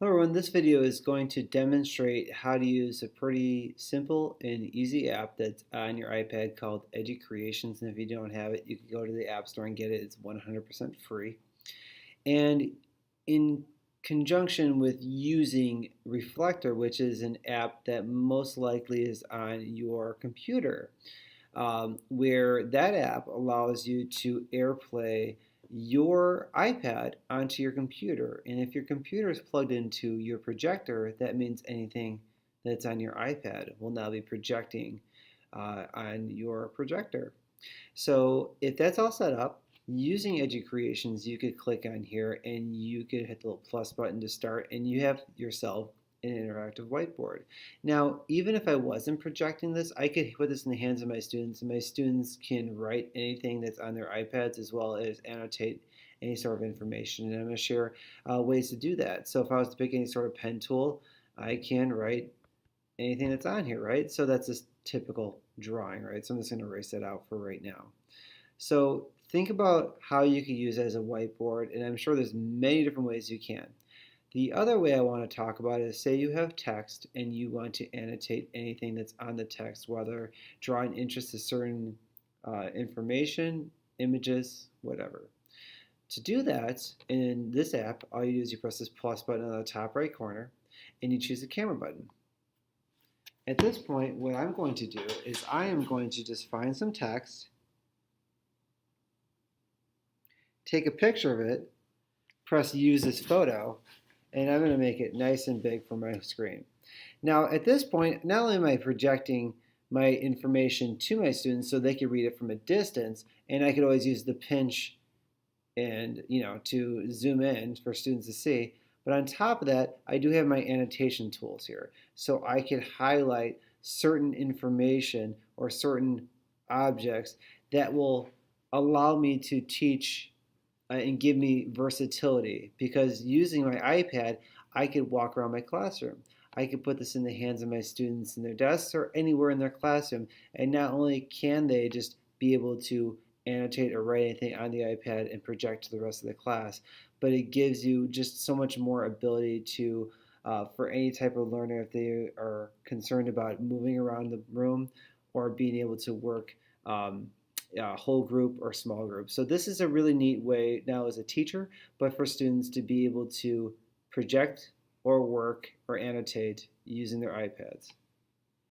Hello everyone, this video is going to demonstrate how to use a pretty simple and easy app that's on your iPad called Educreations. And if you don't have it, you can go to the App Store and get it. It's 100% free. And in conjunction with using Reflector, which is an app that most likely is on your computer, where that app allows you to AirPlay your iPad onto your computer. And if your computer is plugged into your projector, that means anything that's on your iPad will now be projecting on your projector. So if that's all set up, using Educreations, you could click on here and you could hit the little plus button to start, and you have yourself an interactive whiteboard. Now, even if I wasn't projecting this, I could put this in the hands of my students, and my students can write anything that's on their iPads as well as annotate any sort of information. And I'm going to share ways to do that. So if I was to pick any sort of pen tool, I can write anything that's on here, right? So that's a typical drawing, right? So I'm just going to erase that out for right now. So think about how you could use it as a whiteboard, and I'm sure there's many different ways you can. The other way I want to talk about is, say you have text and you want to annotate anything that's on the text, whether drawing interest to certain information, images, whatever. To do that, in this app, all you do is you press this plus button on the top right corner and you choose the camera button. At this point, what I'm going to do is I am going to just find some text, take a picture of it, press use this photo, and I'm going to make it nice and big for my screen. Now at this point, not only am I projecting my information to my students so they can read it from a distance, and I could always use the pinch and to zoom in for students to see, but on top of that, I do have my annotation tools here. So I could highlight certain information or certain objects that will allow me to teach and give me versatility, because using my iPad, I could walk around my classroom. I could put this in the hands of my students in their desks or anywhere in their classroom, and not only can they just be able to annotate or write anything on the iPad and project to the rest of the class, but it gives you just so much more ability to, for any type of learner, if they are concerned about moving around the room or being able to work whole group or small group. So this is a really neat way now as a teacher, but for students to be able to project or work or annotate using their iPads.